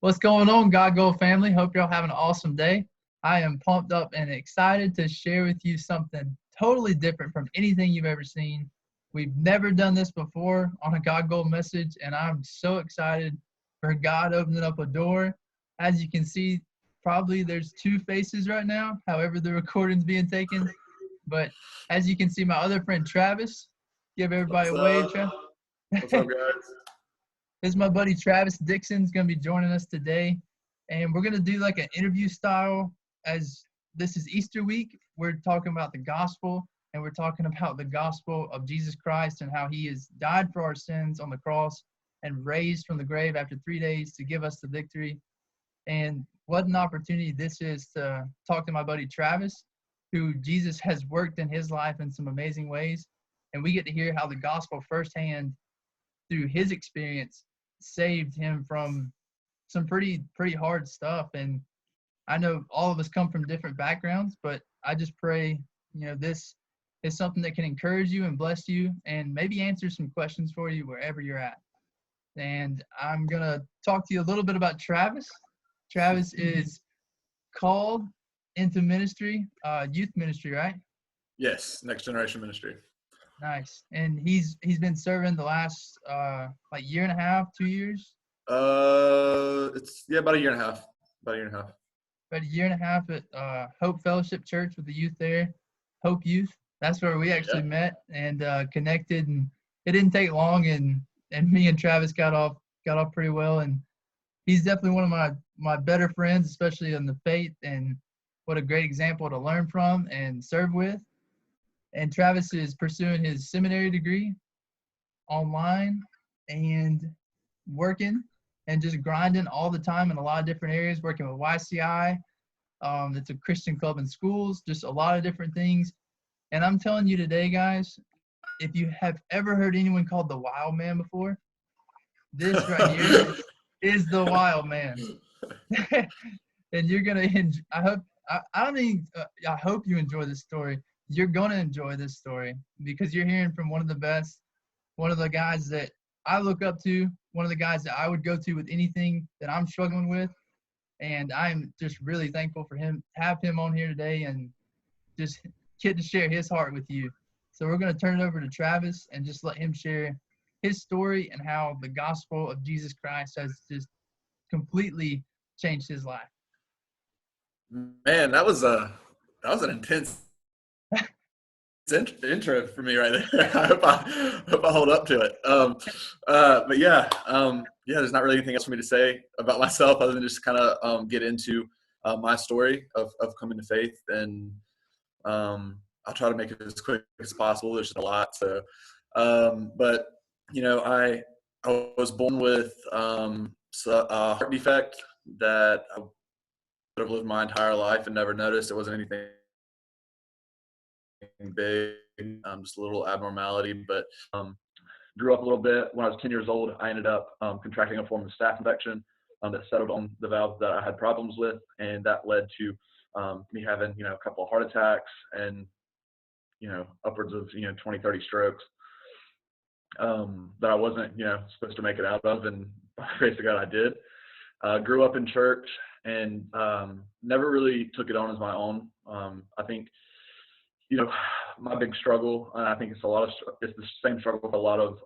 What's going on, God Go family? Hope y'all having an awesome day. I am pumped up and excited to share with you something totally different from anything you've ever seen. We've never done this before on a God Go message, and I'm so excited for God opening up a door. As you can see, probably there's two faces right now, however the recording's being taken. But as you can see, my other friend Travis, give everybody What's a wave, up? Travis. What's up, guys? This is my buddy Travis Dixon's going to be joining us today. And we're going to do like an interview style. As this is Easter week, we're talking about the gospel, and we're talking about the gospel of Jesus Christ and how he has died for our sins on the cross and raised from the grave after 3 days to give us the victory. And what an opportunity this is to talk to my buddy Travis, who Jesus has worked in his life in some amazing ways. And we get to hear how the gospel firsthand through his experience saved him from some pretty hard stuff. And I know all of us come from different backgrounds, but I just pray, this is something that can encourage you and bless you and maybe answer some questions for you wherever you're at. And I'm going to talk to you a little bit about Travis. Travis is called into ministry, youth ministry, right? Yes, Next Generation Ministry. Nice. And he's been serving the last like year and a half, 2 years. It's about a year and a half. About a year and a half. About a year and a half at Hope Fellowship Church with the youth there, Hope Youth. That's where we actually met and connected, and it didn't take long, and me and Travis got off pretty well, and he's definitely one of my better friends, especially in the faith, and what a great example to learn from and serve with. And Travis is pursuing his seminary degree online and working and just grinding all the time in a lot of different areas, working with YCI. It's a Christian club in schools, just a lot of different things. And I'm telling you today, guys, if you have ever heard anyone called the Wild Man before, this right here is the Wild Man. And you're gonna enjoy. I hope you enjoy this story. You're gonna enjoy this story because you're hearing from one of the best, one of the guys that I look up to, one of the guys that I would go to with anything that I'm struggling with. And I'm just really thankful for him, have him on here today and just get to share his heart with you. So we're going to turn it over to Travis and just let him share his story and how the gospel of Jesus Christ has just completely changed his life. Man, that was an intense intro for me right there. I hope I hold up to it. But yeah, there's not really anything else for me to say about myself other than just kind of get into my story of coming to faith, and I'll try to make it as quick as possible. There's just a lot. So, but I was born with a heart defect that I would have lived my entire life and never noticed. It wasn't anything big, just a little abnormality, but grew up a little bit. When I was 10 years old, I ended up contracting a form of staph infection that settled on the valves that I had problems with, and that led to me having a couple of heart attacks and upwards of 20, 30 strokes that I wasn't supposed to make it out of, and by the grace of God I did. Grew up in church and never really took it on as my own. I think my big struggle, and I think it's the same struggle with a lot of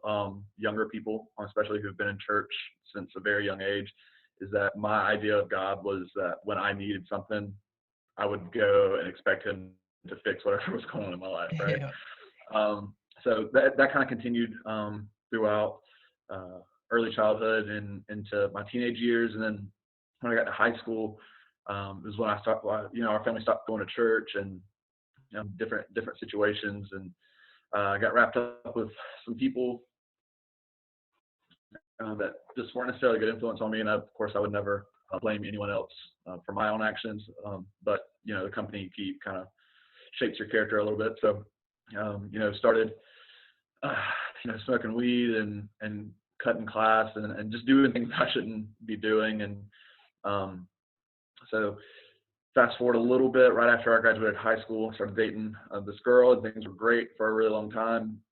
younger people, especially who've been in church since a very young age, is that my idea of God was that when I needed something, I would go and expect him to fix whatever was going on in my life, right? Yeah. So that kind of continued throughout early childhood and into my teenage years, and then when I got to high school, is when I started. Our family stopped going to church and different situations, and got wrapped up with some people that just weren't necessarily a good influence on me. And of course, I would never blame anyone else for my own actions, but the company you keep kind of shapes your character a little bit. So started smoking weed and cutting class and just doing things I shouldn't be doing. And so fast forward a little bit, right after I graduated high school, I started dating this girl, and things were great for a really long time.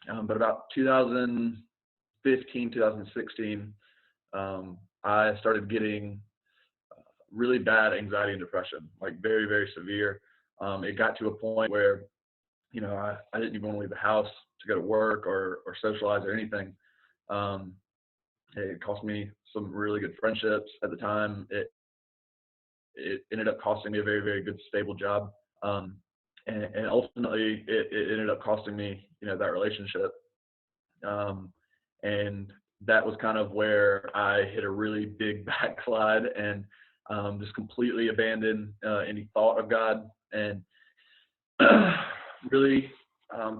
But about 2015, 2016, I started getting really bad anxiety and depression, like very, very severe. It got to a point where, I didn't even want to leave the house to go to work or socialize or anything. Um, it cost me some really good friendships at the time. It ended up costing me a very, very good, stable job. Um, and ultimately, it ended up costing me, that relationship. Um, and that was kind of where I hit a really big backslide and just completely abandoned any thought of God and really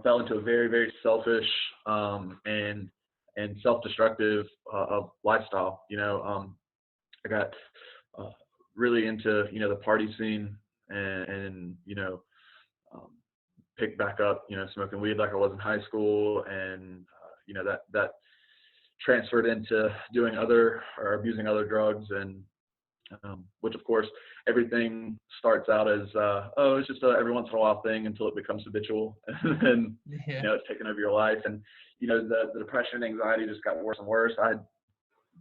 fell into a very, very selfish and self-destructive lifestyle. I got uh, really into the party scene and um, picked back up smoking weed like I was in high school, and that transferred into doing other or abusing other drugs, and which of course everything starts out as oh, it's just a every once in a while thing until it becomes habitual and then Yeah. it's taken over your life. And the depression and anxiety just got worse and worse.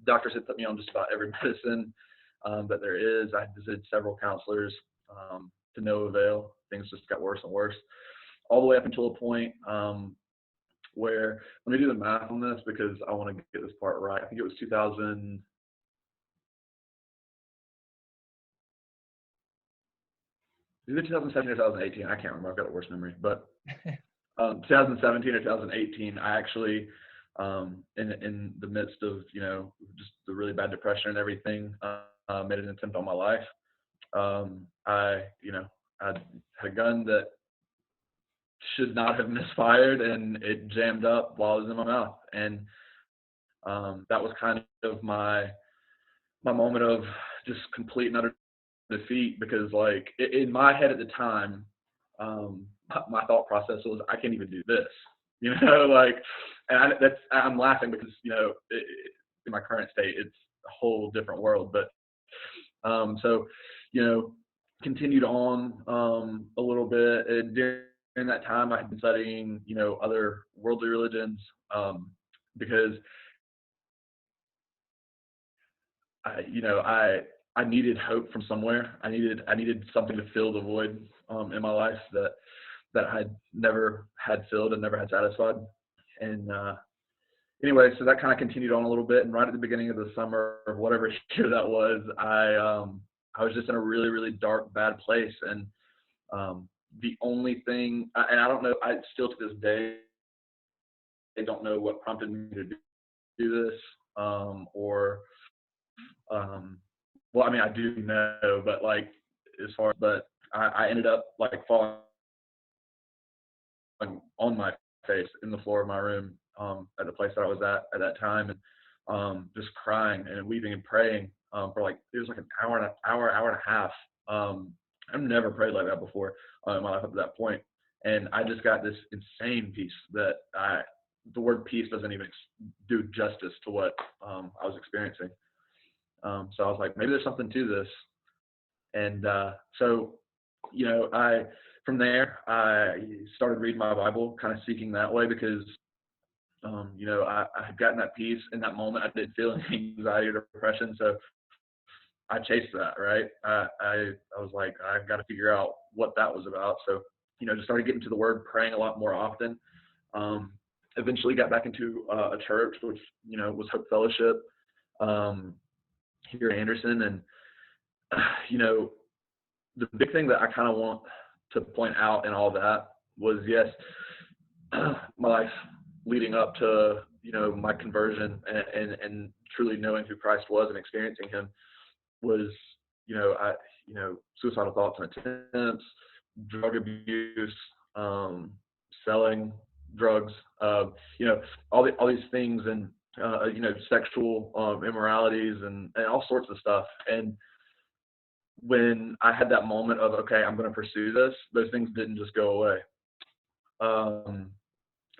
Doctors had put me on just about every medicine that there is. I visited several counselors to no avail. Things just got worse and worse, all the way up until a point where, let me do the math on this because I want to get this part right. I think it was 2000, either 2017 or 2018. I can't remember. I've got a worse memory, but 2017 or 2018, I actually, in the midst of just the really bad depression and everything, made an attempt on my life. I had a gun that should not have misfired, and it jammed up while I was in my mouth, and that was kind of my moment of just complete and utter defeat, because like in my head at the time, my thought process was, I can't even do this, like, and I'm laughing because in my current state it's a whole different world. But so you know continued on a little bit, and during that time I had been studying other worldly religions, because I needed hope from somewhere. I needed something to fill the void in my life that I had never had filled and never had satisfied. And anyway, so that kind of continued on a little bit. And right at the beginning of the summer of whatever year that was, I was just in a really, really dark, bad place. And the only thing, and I don't know, I still to this day, I don't know what prompted me to do this, or um, well, I mean, I do know, but like but I ended up like falling on my face in the floor of my room at the place that I was at that time, and just crying and weeping and praying for like, it was like an hour and a half. I've never prayed like that before in my life up to that point, and I just got this insane peace that the word peace doesn't even do justice to what I was experiencing. So I was like, maybe there's something to this. And so, I from there I started reading my Bible, kind of seeking that way, because I had gotten that peace in that moment. I didn't feel any anxiety or depression, so I chased that. Right? I was like, I've got to figure out what that was about. So just started getting to the Word, praying a lot more often. Eventually got back into a church, which was Hope Fellowship here in Anderson, and you know the big thing that I kind of want to point out in all that was, yes, my life leading up to my conversion and truly knowing who Christ was and experiencing Him was I suicidal thoughts and attempts, drug abuse, selling drugs, all these things, and sexual immoralities and all sorts of stuff. And when I had that moment of, okay, I'm going to pursue this, those things didn't just go away. Um,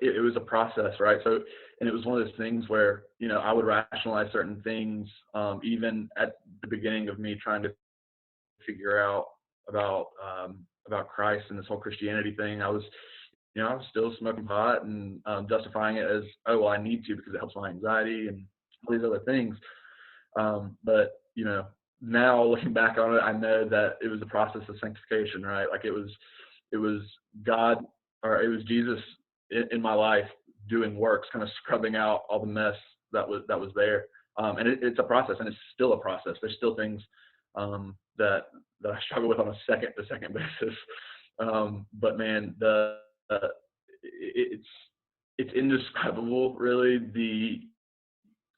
it was a process, right? So, and it was one of those things where, I would rationalize certain things, even at the beginning of me trying to figure out about Christ and this whole Christianity thing. I was still smoking pot and justifying it as, oh, well, I need to because it helps my anxiety and all these other things. But now looking back on it, I know that it was a process of sanctification, right? Like it was God, or it was Jesus in my life doing works, kind of scrubbing out all the mess that was there. And it's a process, and it's still a process. There's still things that I struggle with on a second to second basis. But man, it's indescribable, really,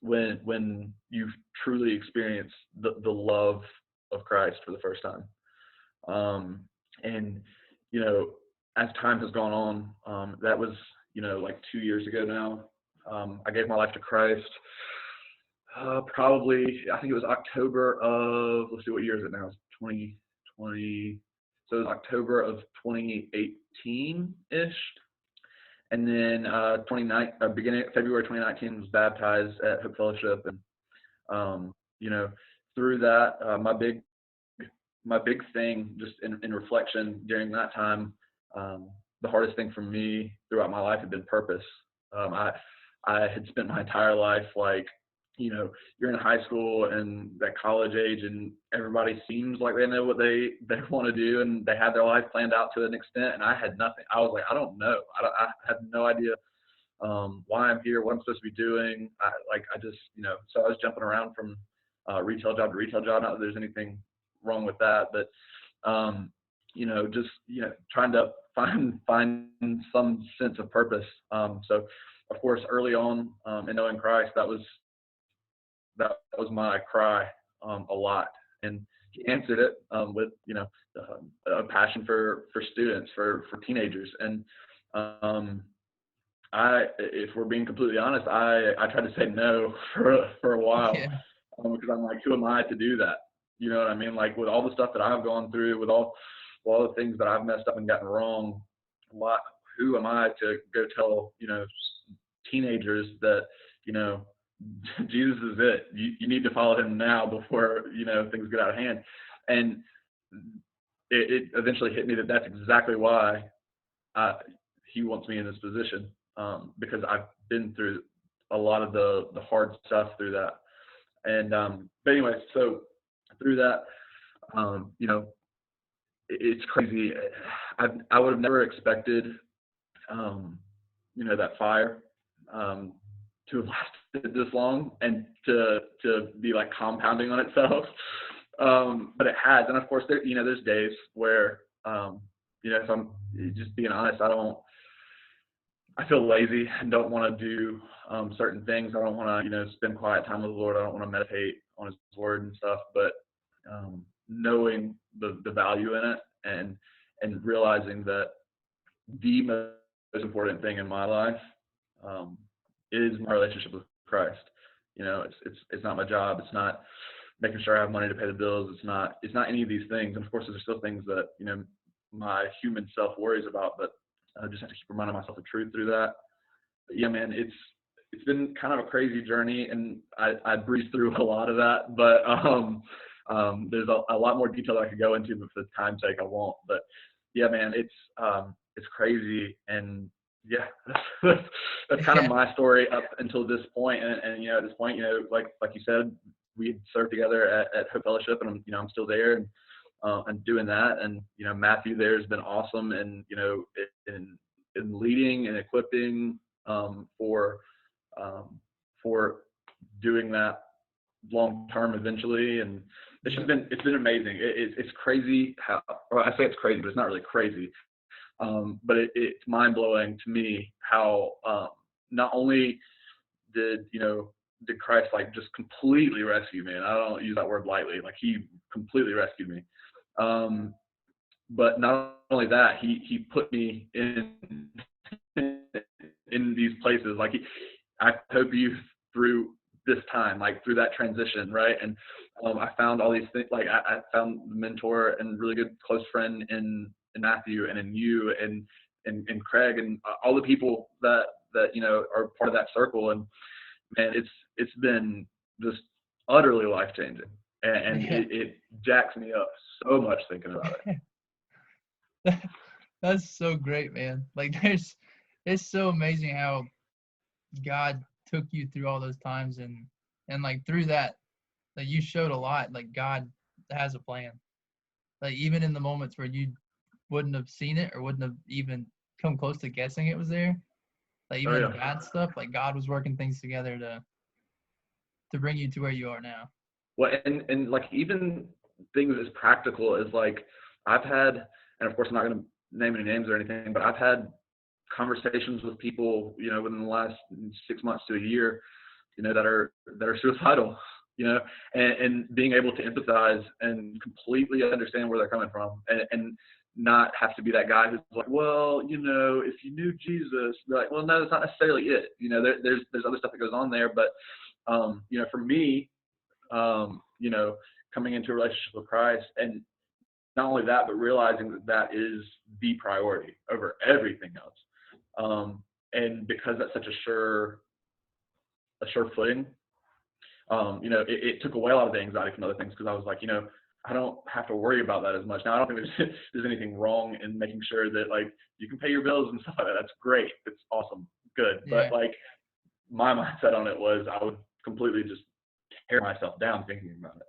when you truly experience the love of Christ for the first time. And as time has gone on, that was like 2 years ago now. I gave my life to Christ. Probably, I think it was October of, let's see, what year is it now? It's 2020. So it was October of 2018-ish. And then beginning February 2019 was baptized at Hope Fellowship. And, through that, my big thing just in reflection during that time, the hardest thing for me throughout my life had been purpose. I had spent my entire life like, you're in high school and that college age, and everybody seems like they know what they want to do, and they have their life planned out to an extent. And I had nothing. I was like, I don't know. I had no idea why I'm here, what I'm supposed to be doing. I just, so I was jumping around from retail job to retail job. Not that there's anything wrong with that, but just trying to find some sense of purpose. So of course, early on in knowing Christ, that was my cry a lot, and he answered it with a passion for students, for teenagers. And if we're being completely honest, I tried to say no for a while, Yeah. Because I'm like, who am I to do that? You know what I mean? Like with all the stuff that I've gone through, with all the things that I've messed up and gotten wrong, who am I to go tell teenagers that Jesus is it? You need to follow him now before things get out of hand. And it eventually hit me that that's exactly why he wants me in this position, because I've been through a lot of the hard stuff through that. And but anyway, so through that, it's crazy. I would have never expected that fire to have lasted this long and to be like compounding on itself. But it has. And of course there's days where if I'm just being honest, I feel lazy and don't want to do certain things. I don't want to spend quiet time with the Lord. I don't want to meditate on his word and stuff. But knowing the value in it, and realizing that the most important thing in my life is my relationship with Christ. It's not my job. It's not making sure I have money to pay the bills. It's not any of these things. And of course, there's still things that my human self worries about, but I just have to keep reminding myself of truth through that. But yeah, man, it's been kind of a crazy journey, and I breezed through a lot of that. But there's a lot more detail that I could go into, but for time's sake, I won't. But yeah, man, it's crazy. And yeah, that's kind of my story up until this point. And at this point, like you said, we had served together at Hope Fellowship, and I'm still there, and doing that. And Matthew there has been awesome, and in leading and equipping for doing that long term eventually. And it's been amazing. It's crazy how, or I say it's crazy, but it's not really crazy. But it's mind blowing to me how not only did Christ like just completely rescue me, and I don't use that word lightly, like he completely rescued me. But not only that, he put me in these places. Like I hope you through this time, like through that transition, right? And I found all these things. Like I found a mentor and really good close friend in Matthew, and in you, and Craig, and all the people that are part of that circle. And man, it's been just utterly life changing, and Yeah. it jacks me up so much thinking about it. That's so great, man. Like it's so amazing how God took you through all those times, and like through that, Like you showed a lot. Like God has a plan. Like even in the moments where you wouldn't have seen it or wouldn't have even come close to guessing it was there. Like Oh even in the yeah. bad stuff, like God was working things together to bring you to where you are now. Well, and like even things as practical as like I've had, and of course I'm not going to name any names or anything, but I've had conversations with people, within the last 6 months to a year, that are suicidal, and being able to empathize and completely understand where they're coming from, and not have to be that guy who's like, well, if you knew Jesus, they're like, well, no, that's not necessarily it. There's other stuff that goes on there, but for me, coming into a relationship with Christ, and not only that, but realizing that that is the priority over everything else. And because that's such a sure footing, it took away a lot of the anxiety from other things, because I was like, I don't have to worry about that as much. Now, I don't think there's anything wrong in making sure that like you can pay your bills and stuff like that. That's great. It's awesome. Good. Yeah. But like my mindset on it was I would completely just tear myself down thinking about it.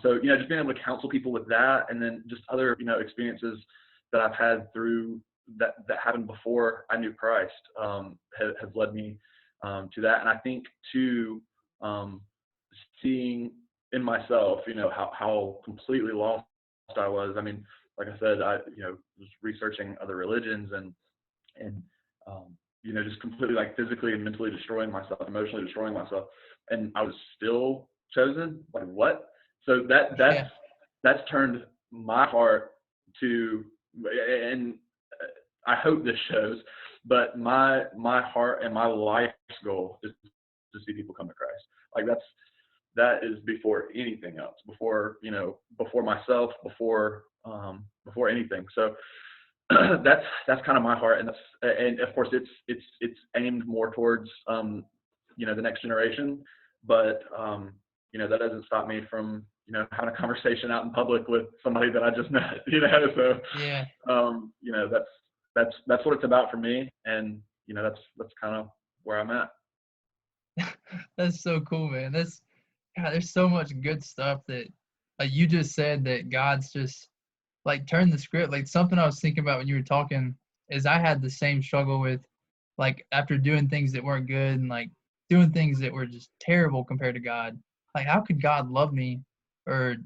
So, just being able to counsel people with that, and then just other, experiences that I've had through that happened before I knew Christ, has led me to that. And I think too, seeing in myself, how completely lost I was. I mean, like I said, I, was researching other religions, and just completely like physically and mentally destroying myself, emotionally destroying myself, and I was still chosen. Like what? So Yeah. that's turned my heart to, and I hope this shows, but my heart and my life's goal is to see people come to Christ. Like that is before anything else, before myself, before anything. So that's kind of my heart, and of course it's aimed more towards the next generation, but that doesn't stop me from having a conversation out in public with somebody that I just met. So Yeah. that's what it's about for me, and that's kind of where I'm at. That's so cool, man. God, there's so much good stuff that you just said that God's just like turned the script. Like something I was thinking about when you were talking is I had the same struggle with like after doing things that weren't good and like doing things that were just terrible compared to God. Like how could God love me or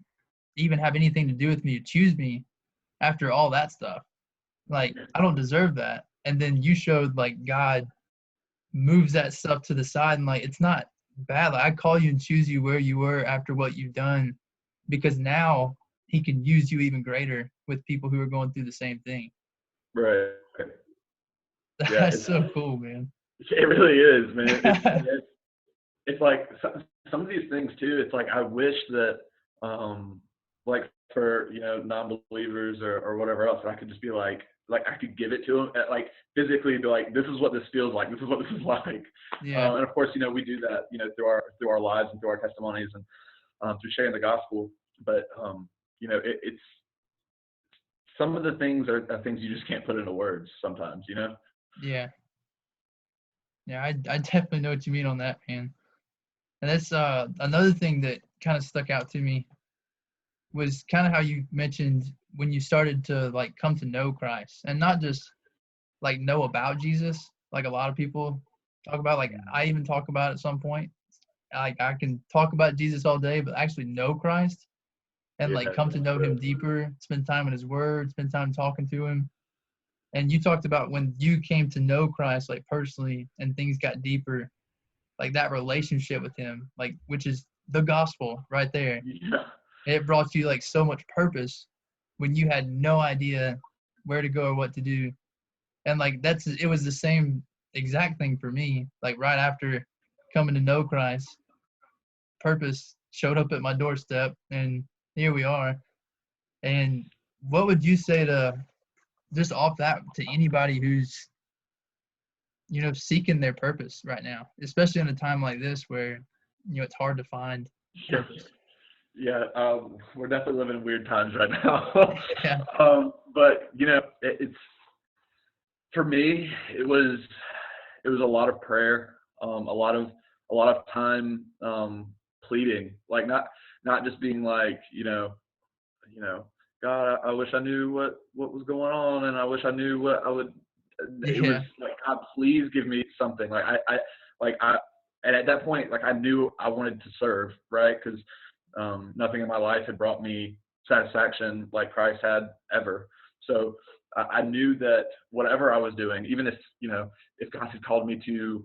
even have anything to do with me to choose me after all that stuff? Like I don't deserve that. And then you showed like God moves that stuff to the side and like it's not bad. Like I call you and choose you where you were after what you've done because now he can use you even greater with people who are going through the same thing. Right. Yeah, That's so cool, man. it really is, man. It's like some of these things too. It's like I wish that, like for non-believers or whatever else, I could just be like I could give it to them, like physically be like, this is what this feels like. This is what this is like. Yeah. And of course, we do that, through our lives and through our testimonies, and through sharing the gospel. But it's some of the things are things you just can't put into words sometimes. Yeah. Yeah. I definitely know what you mean on that, man. And that's another thing that kind of stuck out to me was kind of how you mentioned when you started to like come to know Christ and not just like know about Jesus, like a lot of people talk about, like I even talk about at some point. Like I can talk about Jesus all day, but actually know Christ and Yeah. like come to know him deeper, spend time in his word, spend time talking to him. And you talked about when you came to know Christ like personally and things got deeper, like that relationship with him, like which is the gospel right there. Yeah. It brought you like so much purpose when you had no idea where to go or what to do. And like it was the same exact thing for me. Like right after coming to know Christ, purpose showed up at my doorstep and here we are. And what would you say to just off that to anybody who's seeking their purpose right now, especially in a time like this where it's hard to find purpose? Yeah, we're definitely living in weird times right now. Yeah. But it's for me, it was a lot of prayer, a lot of time pleading, like not just being like, God, I wish I knew what was going on, and I wish I knew what I would. It was Yeah. like, God, please give me something. And at that point, like I knew I wanted to serve, right? Because nothing in my life had brought me satisfaction like Christ had ever. So I knew that whatever I was doing, even if God had called me to,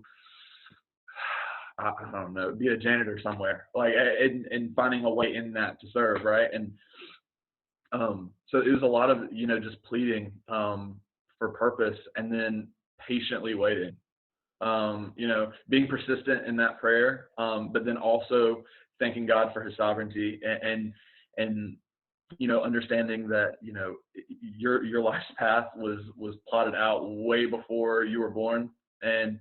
I don't know, be a janitor somewhere, like, and finding a way in that to serve, right? And so it was a lot of, just pleading for purpose, and then patiently waiting, being persistent in that prayer, but then also thanking God for his sovereignty, and understanding that, your life's path was plotted out way before you were born, and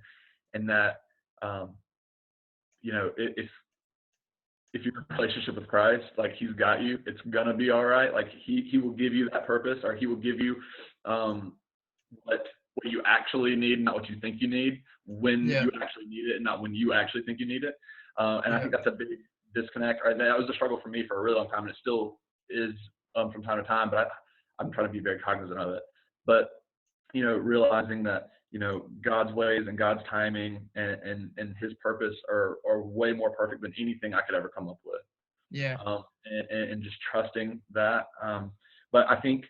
that, if your relationship with Christ, like, he's got you, it's gonna be all right. Like, he will give you that purpose, or he will give you what you actually need, not what you think you need, when Yeah. you actually need it, and not when you actually think you need it. And I Yeah. think that's a big disconnect right now. That was a struggle for me for a really long time, and it still is from time to time. But I'm trying to be very cognizant of it. But realizing that God's ways and God's timing and his purpose are way more perfect than anything I could ever come up with. Yeah. And just trusting that. But I think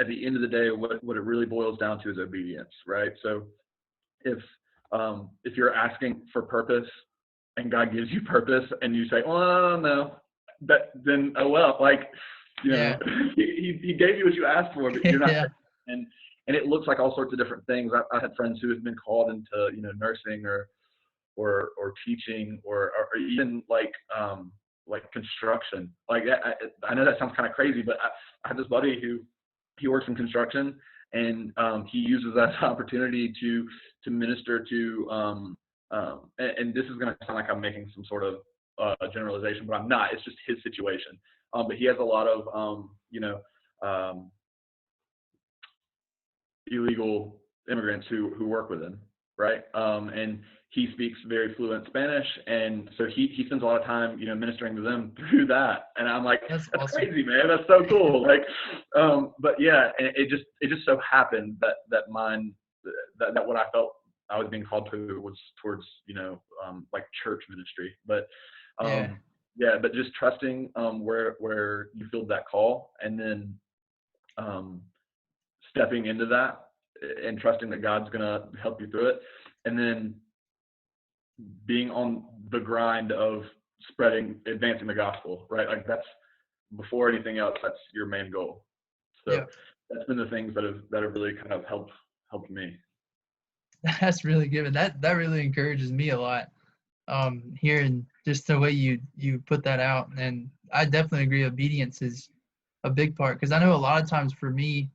at the end of the day, what it really boils down to is obedience, right? So if you're asking for purpose and God gives you purpose, and you say, "Oh no," then oh well, like, Yeah. he gave you what you asked for, but you're not. Yeah. And it looks like all sorts of different things. I had friends who have been called into nursing or teaching or even like construction. Like, I know that sounds kind of crazy, but I have this buddy who he works in construction, and he uses that opportunity to minister to and this is going to sound like I'm making some sort of generalization, but I'm not. It's just his situation. But he has a lot of illegal immigrants who work with him, right? And he speaks very fluent Spanish, and so he spends a lot of time, ministering to them through that. And I'm like, That's that's awesome. crazy, man. That's so cool. Like, but yeah, and it just so happened that what I felt I was being called to was towards, like church ministry. But Yeah. yeah, but just trusting where you feel that call, and then stepping into that and trusting that God's going to help you through it, and then being on the grind of advancing the gospel, right? Like, that's before anything else, that's your main goal. So Yeah. that's been the things that have really kind of helped me. That's really good. That really encourages me a lot. Hearing just the way you put that out, and I definitely agree. Obedience is a big part, because I know a lot of times for me,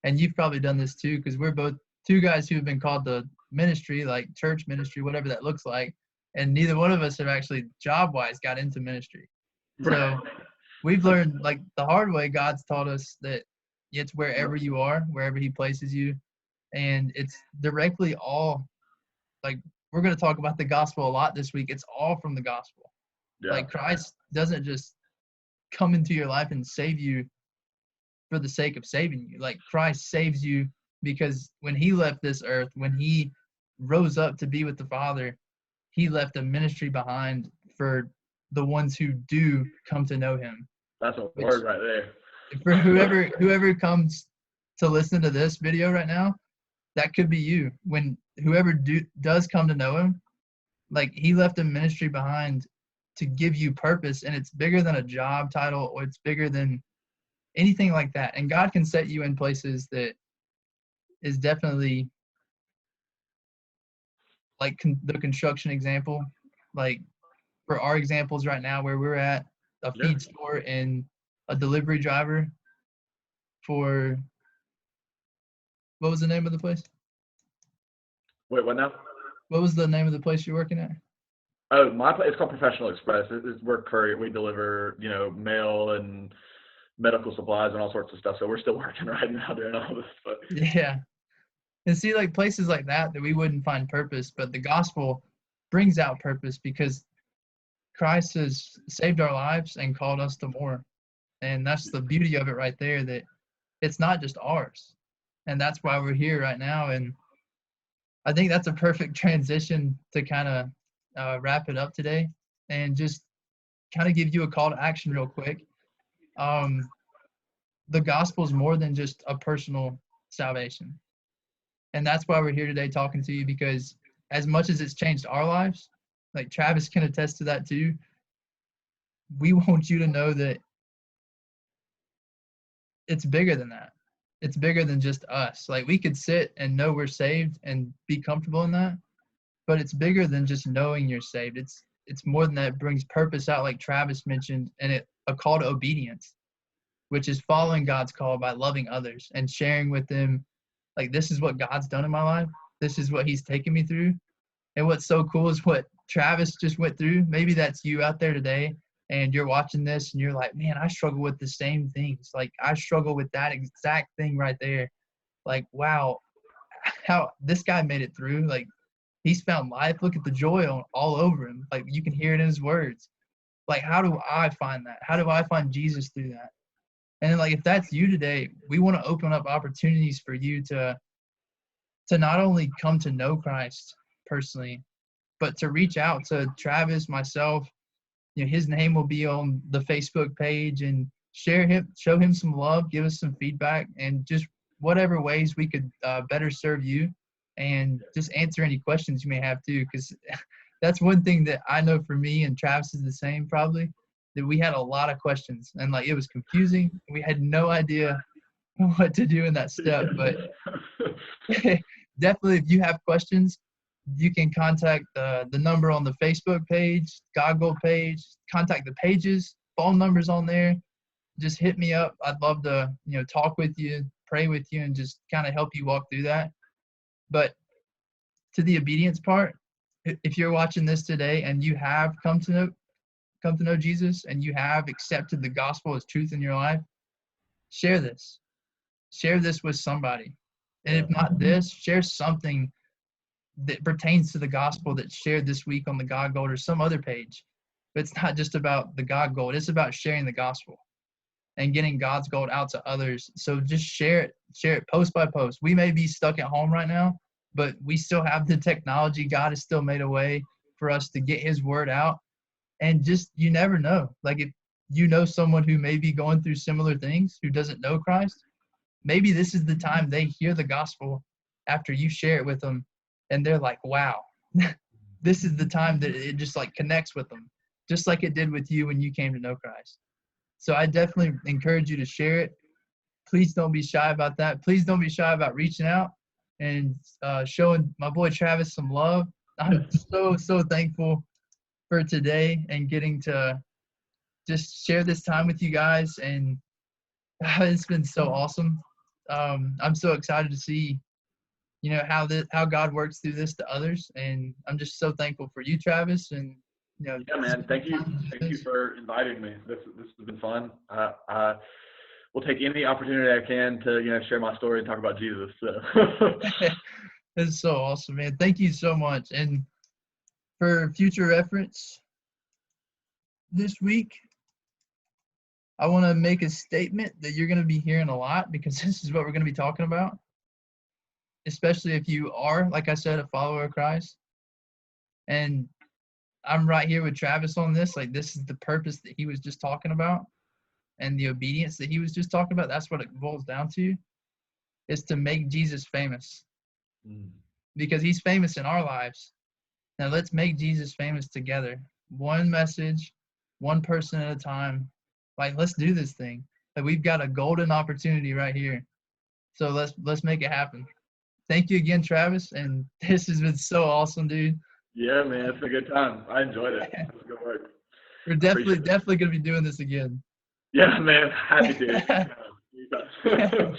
and you've probably done this too, because we're both two guys who have been called to ministry, like church ministry, whatever that looks like, and neither one of us have actually job-wise got into ministry. Right. So we've learned, like, the hard way. God's taught us that it's wherever you are, wherever he places you, and it's directly all, like, we're going to talk about the gospel a lot this week. It's all from the gospel. Yeah. Like, Christ doesn't just come into your life and save you for the sake of saving you. Like, Christ saves you because when he left this earth, when he rose up to be with the Father, he left a ministry behind for the ones who do come to know him. That's a Which, word right there. for whoever comes to listen to this video right now, that could be you. When whoever does come to know him, like, he left a ministry behind to give you purpose, and it's bigger than a job title, or it's bigger than anything like that. And God can set you in places that is definitely, like, the construction example. Like, for our examples right now, where we're at, a Yeah. feed store and a delivery driver for, what was the name of the place? Wait, what now? What was the name of the place you're working at? Oh, it's called Professional Express. We're courier. We deliver, mail and medical supplies and all sorts of stuff. So we're still working right now doing all this. But Yeah. And see, like, places like that we wouldn't find purpose, but the gospel brings out purpose, because Christ has saved our lives and called us to more. And that's the beauty of it right there, that it's not just ours. And that's why we're here right now. And I think that's a perfect transition to kind of wrap it up today and just kind of give you a call to action real quick. The gospel is more than just a personal salvation. And that's why we're here today talking to you, because as much as it's changed our lives, like Travis can attest to that too, we want you to know that it's bigger than that. It's bigger than just us. Like, we could sit and know we're saved and be comfortable in that, but it's bigger than just knowing you're saved. It's more than that. It brings purpose out, like Travis mentioned, and a call to obedience, which is following God's call by loving others and sharing with them, like, this is what God's done in my life. This is what he's taken me through. And what's so cool is what Travis just went through. Maybe that's you out there today, and you're watching this and you're like, man, I struggle with the same things. Like, I struggle with that exact thing right there. Like, wow, how this guy made it through. Like, he's found life. Look at the joy all over him. Like, you can hear it in his words. Like, how do I find that? How do I find Jesus through that? And like, if that's you today, we want to open up opportunities for you to not only come to know Christ personally, but to reach out to Travis, myself. You know, his name will be on the Facebook page, and show him some love, give us some feedback, and just whatever ways we could better serve you, and just answer any questions you may have too. Because that's one thing that I know for me, and Travis is the same probably, that we had a lot of questions, and like, it was confusing. We had no idea what to do in that step. But definitely, if you have questions, you can contact the number on the Facebook page, God Gold page, contact the pages, phone numbers on there. Just hit me up. I'd love to, talk with you, pray with you, and just kind of help you walk through that. But to the obedience part, if you're watching this today and you have come to know Jesus, and you have accepted the gospel as truth in your life, share this. Share this with somebody. And if not this, share something that pertains to the gospel that's shared this week on the God Gold or some other page. But it's not just about the God Gold. It's about sharing the gospel and getting God's gold out to others. So just share it post by post. We may be stuck at home right now, but we still have the technology. God has still made a way for us to get his word out. And just, you never know. Like, if you know someone who may be going through similar things, who doesn't know Christ, maybe this is the time they hear the gospel after you share it with them, and they're like, wow, this is the time that it just like connects with them, just like it did with you when you came to know Christ. So I definitely encourage you to share it. Please don't be shy about that. Please don't be shy about reaching out and showing my boy Travis some love. I'm so thankful for today and getting to just share this time with you guys. And it's been so awesome. I'm so excited to see, how God works through this to others. And I'm just so thankful for you, Travis. And, yeah, man, thank you for inviting me. This has been fun. I will take any opportunity I can to, share my story and talk about Jesus. So. It's so awesome, man. Thank you so much. And for future reference, this week, I want to make a statement that you're going to be hearing a lot, because this is what we're going to be talking about, especially if you are, like I said, a follower of Christ. And I'm right here with Travis on this. Like, this is the purpose that he was just talking about, and the obedience that he was just talking about. That's what it boils down to, is to make Jesus famous. Because he's famous in our lives. Now let's make Jesus famous together. One message, one person at a time. Like, let's do this thing. Like, we've got a golden opportunity right here. So let's make it happen. Thank you again, Travis. And this has been so awesome, dude. Yeah, man, it's a good time. I enjoyed it. It was good work. We're definitely going to be doing this again. Yeah, man. Happy to.